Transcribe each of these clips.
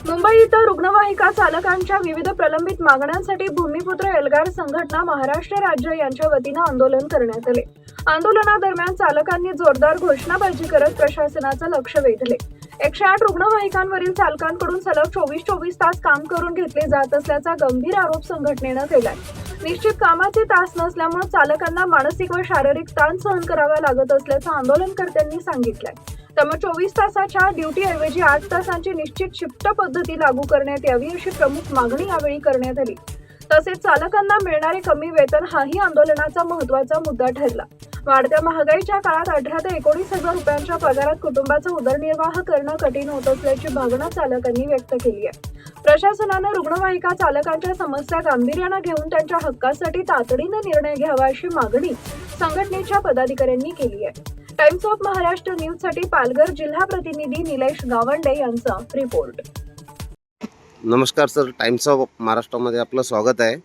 मुंबई इथं रुग्णवाहिका चालकांच्या विविध प्रलंबित मागण्यांसाठी भूमिपुत्र एल्गार संघटना महाराष्ट्र राज्य यांच्या वतीनं आंदोलन करण्यात आले। आंदोलनादरम्यान चालकांनी जोरदार घोषणाबाजी करत प्रशासनाचं लक्ष वेधले। 108 रुग्णवाहिकांवरील चालकांकडून सलग 24 तास काम करून घेतले जात असल्याचा गंभीर आरोप संघटनेनं केलाय। निश्चित कामाचे तास नसल्यामुळे चालकांना मानसिक व शारीरिक ताण सहन करावा लागत असल्याचं आंदोलनकर्त्यांनी सांगितलंय। त्यामुळे 24 तासाच्या ड्युटीऐवजी 8 तासांची निश्चित शिफ्ट पद्धती लागू करण्यात यावी अशी प्रमुख मागणी यावेळी करण्यात आली। तसेच चालकांना मिळणारे कमी वेतन हाही आंदोलनाचा महत्त्वाचा मुद्दा ठरला। वाढत्या महागाईच्या काळात 18 ते 19 हजार रुपयांच्या पगारात कुटुंबाचा उदरनिर्वाह करणं कठीण होत असल्याची भावना चालकांनी व्यक्त केली आहे। प्रशासनानं रुग्णवाहिका चालकांच्या समस्या गांभीर्यानं घेऊन त्यांच्या हक्कासाठी तातडीनं निर्णय घ्यावा अशी मागणी संघटनेच्या पदाधिकाऱ्यांनी केली आहे। टाइम्स ऑफ महाराष्ट्र न्यूजसाठी पालघर जिल्हा प्रतिनिधी निलेश गावंडे यांचा रिपोर्ट। नमस्कार सर, टाइम्स ऑफ महाराष्ट्रामध्ये आपलं स्वागत आहे।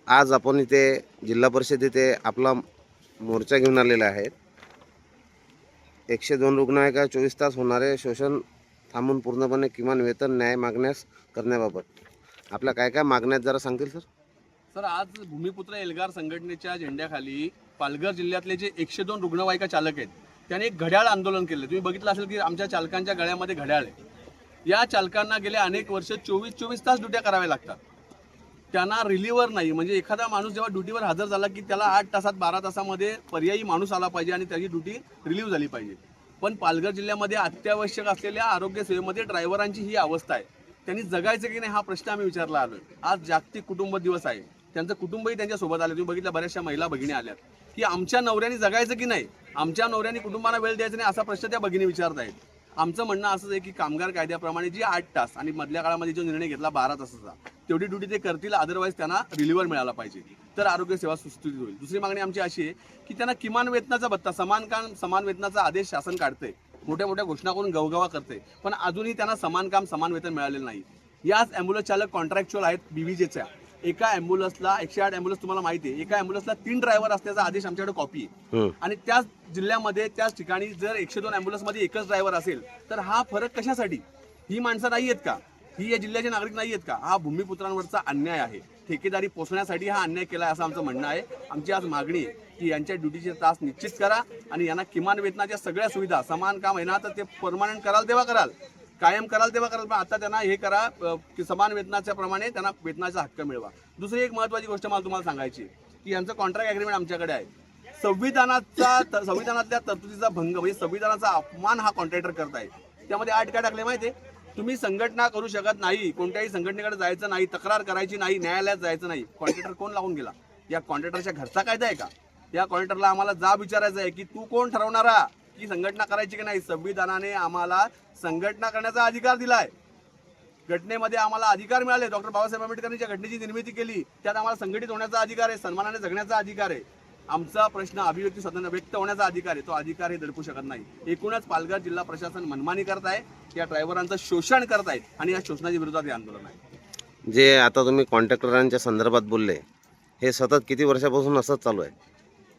आज आपण इथे जिल्हा परिषद इथे आपला मोर्चा घेऊन आलेला आहे। 102 रुग्णवाहिका 24 तास होणारे शोषण थांबून पूर्णपणे किमान वेतन न्याय मागण्यास करण्याबाबत आपल्या काय काय मागण्यात जरा सांगतील सर? सर, आज भूमिपुत्र एल्गार संघटनेच्या झेंड्याखाली पालघर जिल्ह्यातले जे 102 रुग्णवाहिका चालक आहेत त्याने एक घड्याळ आंदोलन केलं। तुम्ही बघितलं असेल की आमच्या चालकांच्या गळ्यामध्ये घड्याळ आहे। या चालकांना गेले अनेक वर्ष 24 तास ड्युट्या कराव्या लागतात। त्यांना रिलीव्हर नाही, म्हणजे एखादा माणूस जेव्हा ड्युटीवर हजर झाला की त्याला 8 तासात 12 तासामध्ये पर्यायी माणूस आला पाहिजे आणि त्याची ड्युटी रिलीव्ह झाली पाहिजे। पण पालघर जिल्ह्यामध्ये अत्यावश्यक असलेल्या आरोग्य सेवेमध्ये ड्रायव्हरांची ही अवस्था आहे। त्यांनी जगायचं की नाही हा प्रश्न आम्ही विचारला आलोय। आज जागतिक कुटुंब दिवस आहे, त्यांचं कुटुंबही त्यांच्यासोबत आले। तुम्ही बघितलं बऱ्याचशा महिला भगिनी आल्यात की आमच्या नवऱ्याने जगायचं की नाही, आमच्या नवऱ्याने कुटुंबाला वेळ द्यायचा नाही असा प्रश्न त्या भगिनी विचारत आहेत। आमचं म्हणणं असं आहे की कामगार कायद्याप्रमाणे जी 8 तास आणि मधल्या काळामध्ये जो निर्णय घेतला 12 तासाचा तेवढी ड्युटी ते करतील, अदरवाईज त्यांना रिलीव्हर मिळाला पाहिजे, तर आरोग्य सेवा सुस्थीत होईल। दुसरी मागणी आमची अशी आहे की त्यांना किमान वेतनाचा भत्ता, समान काम समान वेतनाचा आदेश शासन काढते, मोठ्या मोठ्या घोषणा करून गवगवा करते, पण अजूनही त्यांना समान काम समान वेतन मिळालेलं नाही। याच ॲम्ब्युलन्स चालक कॉन्ट्रॅक्च्युअल आहेत बीव्हीजेच्या। एका ॲम्ब्युलन्सला 108 ॲम्ब्युलन्स तुम्हाला माहिती आहे, एका ॲम्ब्युलन्सला 3 ड्रायव्हर असल्याचा आदेश आमच्याकडे कॉपी आहे। आणि त्याच जिल्ह्यामध्ये त्याच ठिकाणी जर 102 ॲम्ब्युलन्समध्ये एकच ड्रायव्हर असेल तर हा फरक कशासाठी? ही माणसं नाही आहेत का? ही या जिल्ह्याचे नागरिक नाही आहेत का? हा भूमिपुत्रांवरचा अन्याय आहे। ठेकेदारी पोसण्यासाठी हा अन्याय केला असं आमचं म्हणणं आहे। आमची आज मागणी आहे की यांच्या ड्युटीचे तास निश्चित करा आणि यांना किमान वेतनाच्या सगळ्या सुविधा, समान काम आहे ना तर ते परमनंट कराल तेव्हा कराल, कायम कराल तेव्हा कराल, पण आता त्यांना हे करा की समान वेतनाच्या प्रमाणे त्यांना वेतनाचा हक्क मिळवा। दुसरी एक महत्त्वाची गोष्ट मला तुम्हाला सांगायची की यांचं कॉन्ट्रॅक्ट ॲग्रीमेंट आमच्याकडे आहे। संविधानातल्या तरतुदीचा भंग म्हणजे संविधानाचा अपमान हा कॉन्ट्रॅक्टर करताय। त्यामध्ये 8 काय टाकले माहिती आहे? तुम्ही संघटना करू शकत नाही, कोणत्याही संघटनेकडे जायचं नाही, तक्रार करायची नाही, न्यायालयात जायचं नाही। कॉन्ट्रॅक्टर कोण लावून गेला? या कॉन्ट्रॅक्टरच्या घरचा कायदा आहे का? या कॉन्ट्रॅक्टरला आम्हाला जाब विचारायचा आहे की तू कोण ठरवणारा की संघटना करायची की नाही? संविधानाने आम्हाला संघटना करण्याचा अधिकार दिलाय, घटनेमध्ये आम्हाला अधिकार मिळाले। डॉक्टर बाबासाहेब आंबेडकरांनी ज्या घटनेची निर्मिती केली त्यात आम्हाला संघटित होण्याचा अधिकार आहे, सन्मानाने जगण्याचा अधिकार आहे। आमचा प्रश्न अभिव्यक्ती स्वातंत्र्य व्यक्त होण्याचा अधिकार आहे, तो अधिकार हे दडपू शकत नाही। एकूणच पालघर जिल्हा प्रशासन मनमानी करत आहे, या ड्रायव्हरांचं शोषण करत आहेत आणि या शोषणाच्या विरोधात हे आंदोलन आहे। जे आता तुम्ही कॉन्ट्रॅक्टरांच्या संदर्भात बोलले, हे सतत किती वर्षापासून असंच चालू आहे?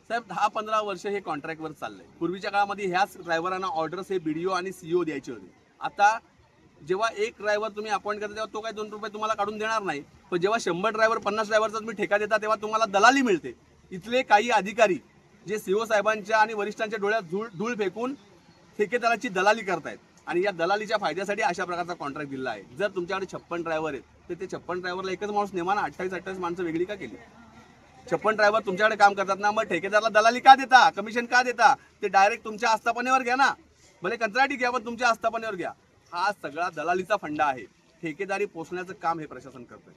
साहेब 10-15 वर्ष हे कॉन्ट्रॅक्टवर चाललंय। पूर्वीच्या काळामध्ये ह्याच ड्रायव्हरांना ऑर्डर्स हे बीडीओ आणि सीईओ द्यायचे होते। आता जेव्हा एक ड्रायव्हर तुम्ही अपॉइंट करता तेव्हा तो काही 2 रुपये तुम्हाला काढून देणार नाही, पण जेव्हा 100 ड्रायव्हर 50 ड्रायव्हरचा तुम्ही ठेका देता तेव्हा तुम्हाला दलाली मिळते। इथले काही अधिकारी जे सीओ साहेबांच्या आणि वरिष्ठांच्या डोळ्यात धूळ फेकून ठेकेदाराची दलाली करतायत आणि या दलालीच्या फायद्यासाठी अशा प्रकारचा कॉन्ट्रॅक्ट दिला आहे। जर तुमच्याकडे 56 ड्रायव्हर आहेत तर ते 56 ड्रायव्हरला एकच माणूस नेमाना 28 माणसं वेगळी का केली? 56 ड्रायव्हर तुमच्याकडे काम करतात ना, मग ठेकेदाराला दलाली का देता, कमिशन का देता? ते डायरेक्ट तुमच्या आस्थापनेवर घ्या ना, भले कंत्राटी घ्या पण तुमच्या आस्थापनेवर घ्या। हा सगळा दलालीचा फंडा आहे, ठेकेदारी पोसण्याचं काम हे प्रशासन करतंय।